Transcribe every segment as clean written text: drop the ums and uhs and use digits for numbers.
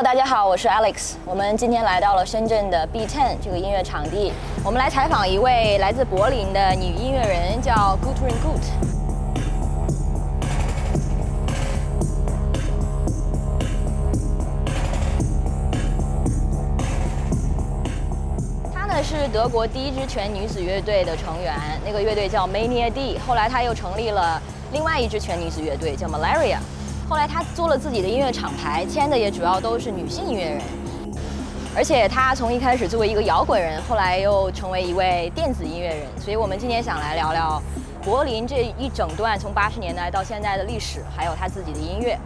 大家好，我是 Alex。我们今天来到了深圳的 BIE 这个音乐场地，我们来采访一位来自柏林的女音乐人，叫 Gudrun Gut。她呢是德国第一支全女子乐队的成员，那个乐队叫 Mania D。后来她又成立了另外一支全女子乐队，叫 Malaria。后来她做了自己的音乐厂牌，签的也主要都是女性音乐人。而且她从一开始作为一个摇滚人，后来又成为一位电子音乐人。所以我们今天想来聊聊柏林这一整段从80年代到现在的历史，还有她自己的音乐。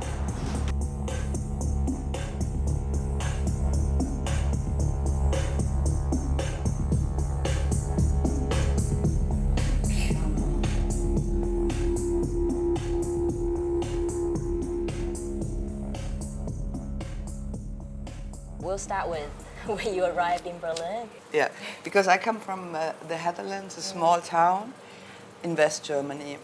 We'll start with when you arrived in Berlin. Yeah, because I come from the Netherlands, a small town in West Germany.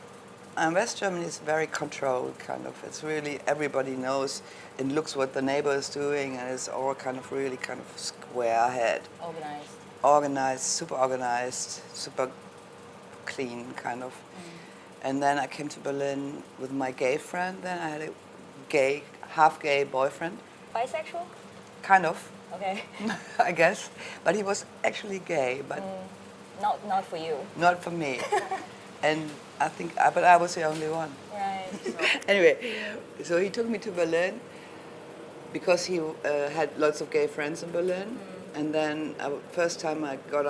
And West Germany is very controlled, kind of. It's really, everybody knows and looks what the neighbor is doing, and it's all kind of really kind of square ahead. Organized, super clean, kind of. And then I came to Berlin with my gay friend. Then I had a half gay boyfriend. Bisexual? Kind of. Okay. I guess. But he was actually gay, but... Not for you. Not for me. And I think, but I was the only one. Right. Anyway, so he took me to Berlin because he had lots of gay friends in Berlin. And then first time I got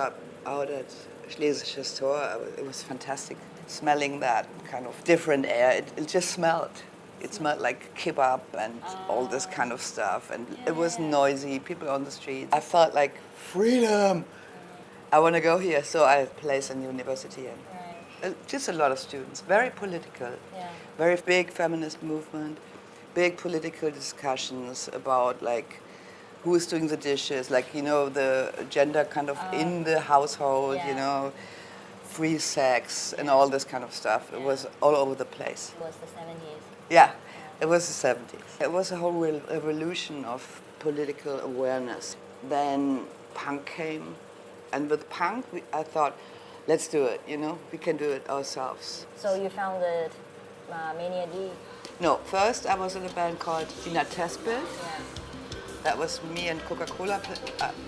out at Schlesisches Tor, it was fantastic smelling that kind of different air. It just smelled. It smelled like kebab and all this kind of stuff. And it was noisy, people on the street. I felt like freedom. I want to go here, so I placed a university in. Just a lot of students, very political, very big feminist movement, big political discussions about like who is doing the dishes, like, you know, the gender kind of in the household, you know, free sex and all this kind of stuff. It was all over the place. It was the 70s. Yeah, it was the 70s. It was a whole revolution of political awareness. Then punk came, and with punk I thought, let's do it, you know, we can do it ourselves. So you founded Mania D? No, first I was in a band called Dina Tespel. Yeah. That was me and Coca-Cola.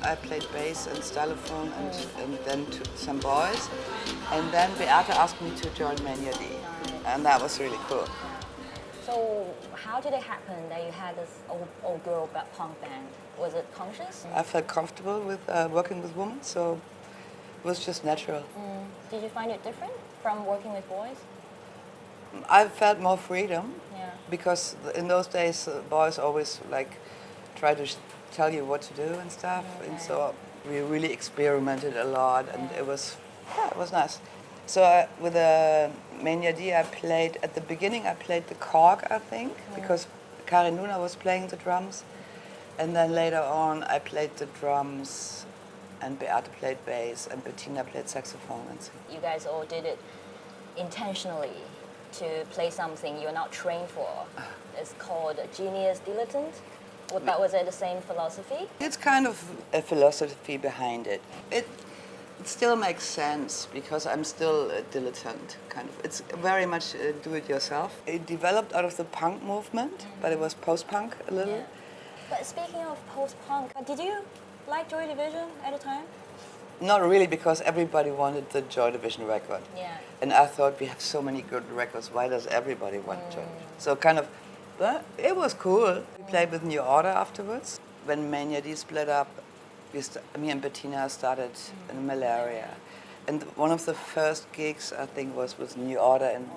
I played bass and stylophone and then some boys. And then Beate asked me to join Mania D. And that was really cool. So how did it happen that you had this old girl punk band? Was it conscious? I felt comfortable with working with women, so it was just natural. Did you find it different from working with boys? I felt more freedom, Yeah. because in those days boys always like try to tell you what to do and stuff, and so we really experimented a lot, and it was nice. So with Mania D, I played at the beginning. I played the cork, I think, because Karin Luna was playing the drums, and then later on I played the drums, and Beate played bass, and Bettina played saxophone and so. You guys all did it intentionally to play something you're not trained for. It's called genius dilettante. That was the same philosophy? It's kind of a philosophy behind it. It still makes sense because I'm still a dilettante, kind of. It's very much do-it-yourself. It developed out of the punk movement, but it was post-punk a little. Yeah. But speaking of post-punk, did you like Joy Division at the time? Not really, because everybody wanted the Joy Division record. Yeah. And I thought, we have so many good records, why does everybody want Joy Division? So kind of, but it was cool. We played with New Order afterwards. When Mania D split up, me and Bettina started in Malaria. And one of the first gigs, I think, was with New Order in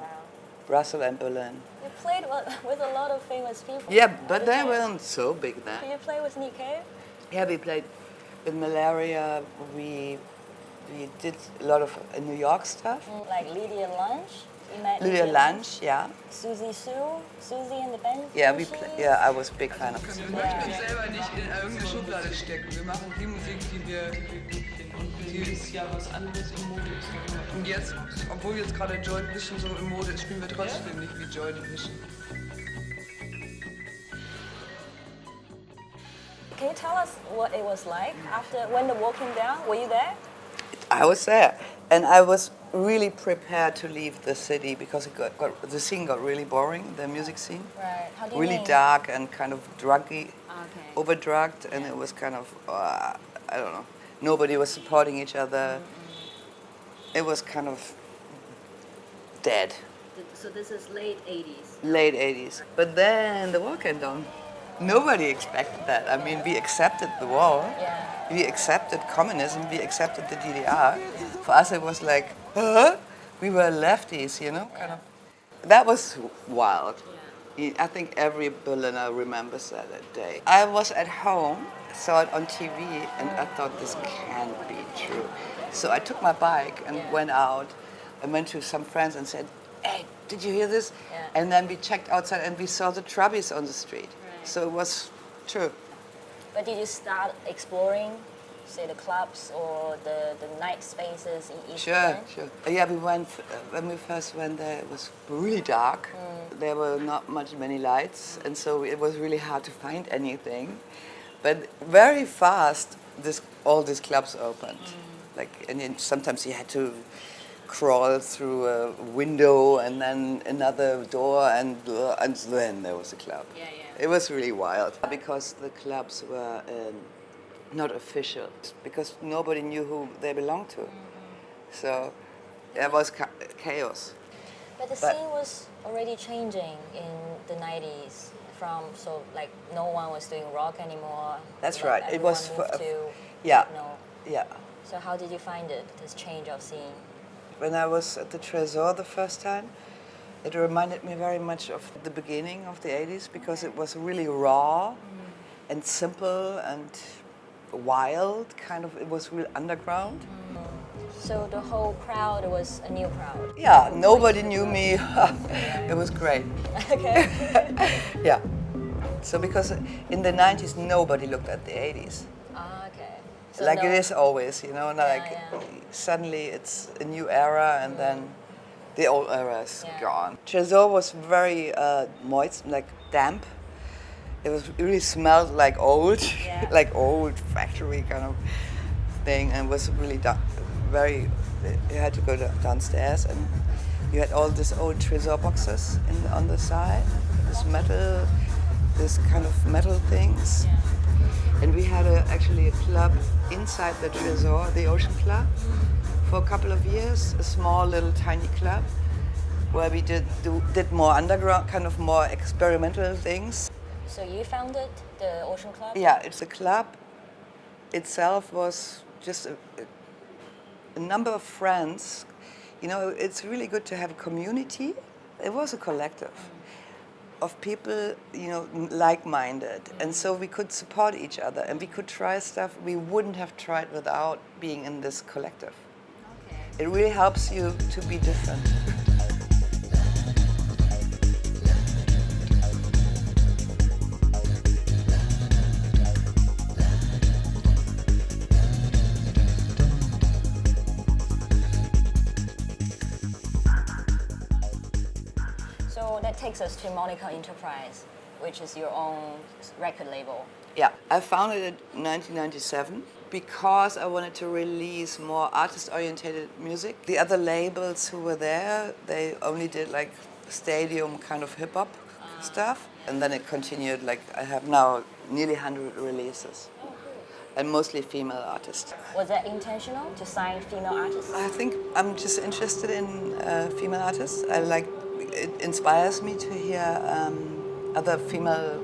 Brussels and Berlin. You played with a lot of famous people. Yeah, but they weren't so big then. Did you play with Nick Cave? Yeah, we played with Malaria. We did a lot of New York stuff. Like Lydia Lunch? You met Lydia Lunch, yeah. Susie and the band? Yeah, I was a big fan of Wir möchten uns selber nicht in irgendeine Schublade stecken. Wir machen die Musik, die ist ja was anderes im Mode ist. Und jetzt, obwohl jetzt gerade Joy Division so im Mode ist, spielen wir trotzdem nicht wie Joy Division. tell us what it was like after when the wall came down? Were you there? I was there, and I was really prepared to leave the city because the scene got really boring, the music scene. Right. How do you Really mean? dark and kind of druggy, Okay. over-drugged, and it was kind of, I don't know, nobody was supporting each other. It was kind of dead. So this is late 80s. Late 80s. But then the wall came down. Nobody expected that. I mean, we accepted the wall. Yeah. We accepted communism. We accepted the DDR. For us, it was like, huh? We were lefties, you know? Kind of. That was wild. I think every Berliner remembers that day. I was at home, saw it on TV, and I thought this can't be true. So I took my bike and went out. I went to some friends and said, hey, did you hear this? Yeah. And then we checked outside and we saw the Trubbies on the street. Right. So it was true. But did you start exploring, say, the clubs or the night spaces in East Sure, Berlin? sure. Yeah, we went, when we first went there, it was really dark. There were not many lights, and so it was really hard to find anything. But very fast, all these clubs opened. And then sometimes you had to crawl through a window and then another door, and then there was a club. Yeah, yeah. It was really wild because the clubs were not official, because nobody knew who they belonged to. So it was chaos. But the scene was already changing in the 90s from, so like no one was doing rock anymore. That's Like, right. It was everyone moved to yeah, techno. yeah. So how did you find it, this change of scene? When I was at the Tresor the first time, it reminded me very much of the beginning of the 80s because it was really raw and simple and wild, kind of, it was real underground. So the whole crowd was a new crowd. Yeah, nobody knew me. It was great. Okay. Yeah. So because in the 90s, nobody looked at the 80s. Okay. So Like no- it is always, you know, like yeah. suddenly it's a new era and then the old era is Yeah. gone. Tresor was very moist, like damp. It really smelled like old, Yeah. like old factory kind of thing, and was really very. You had to go downstairs, and you had all these old Tresor boxes on the side, this kind of metal things. And we had actually a club inside the Tresor, the Ocean Club, for a couple of years, a small little tiny club where we did more underground, kind of more experimental things. So you founded the Ocean Club? Yeah, it's a club. Itself was just a number of friends. You know, it's really good to have a community. It was a collective of people, you know, like-minded. And so we could support each other and we could try stuff we wouldn't have tried without being in this collective. Okay. It really helps you to be different. So that takes us to Monika Enterprise, which is your own record label. Yeah, I founded it in 1997 because I wanted to release more artist-oriented music. The other labels who were there, they only did like stadium kind of hip-hop stuff. And then it continued, like I have now nearly 100 releases. And mostly female artists. Was that intentional to sign female artists? I think I'm just interested in female artists. It inspires me to hear other female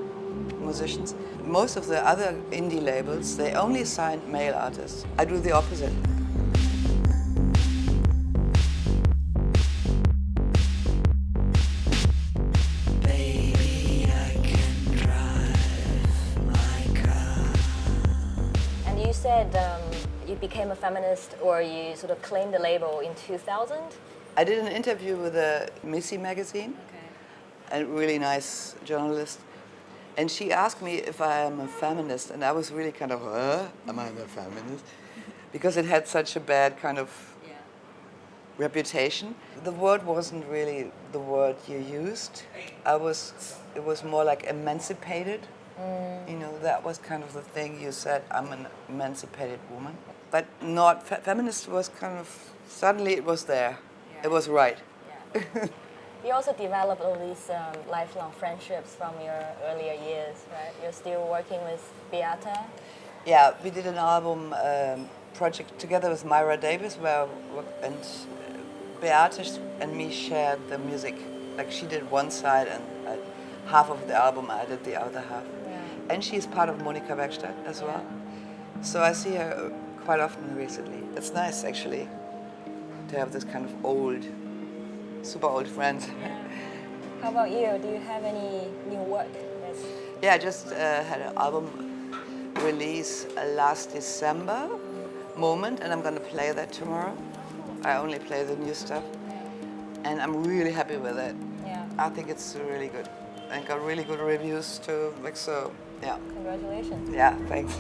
musicians. Most of the other indie labels, they only sign male artists. I do the opposite. Baby, I can drive my car. And you said you became a feminist, or you sort of claimed the label in 2000? I did an interview with a Missy magazine, a really nice journalist, and she asked me if I am a feminist, and I was really kind of, am I a feminist? Because it had such a bad kind of reputation. The word wasn't really the word you used. It was more like emancipated. You know, that was kind of the thing you said, I'm an emancipated woman. But not, feminist was kind of, suddenly it was there. Yeah. It was right. Yeah. You also developed all these lifelong friendships from your earlier years, right? You're still working with Beate? Yeah, we did an album project together with Myra Davis, and Beate and me shared the music. Like she did one side and half of the album, I did the other half. Yeah. And she's part of Monika Werkstatt as well. So I see her quite often recently. It's nice actually to have this kind of super old friends. How about you? Do you have any new work? Yeah, I just had an album release last December, Moment, and I'm going to play that tomorrow. I only play the new stuff, and I'm really happy with it. Yeah. I think it's really good, and got really good reviews too. Like so, yeah. Congratulations. Yeah, thanks.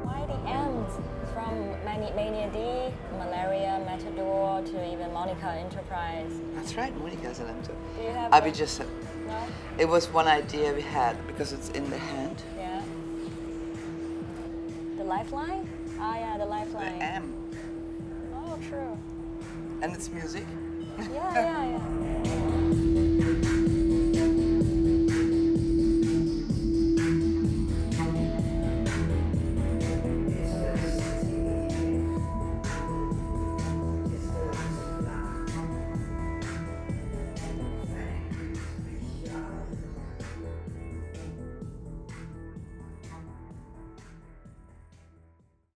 Why the M's from Mania D, Malaria, Matador to even Monika Enterprise? That's right, Monika's in them too. Do you have? I just No. it was one idea we had because it's in the hand. Yeah. The lifeline? Ah, yeah, the The lifeline. M, Oh, true. and it's music. Yeah.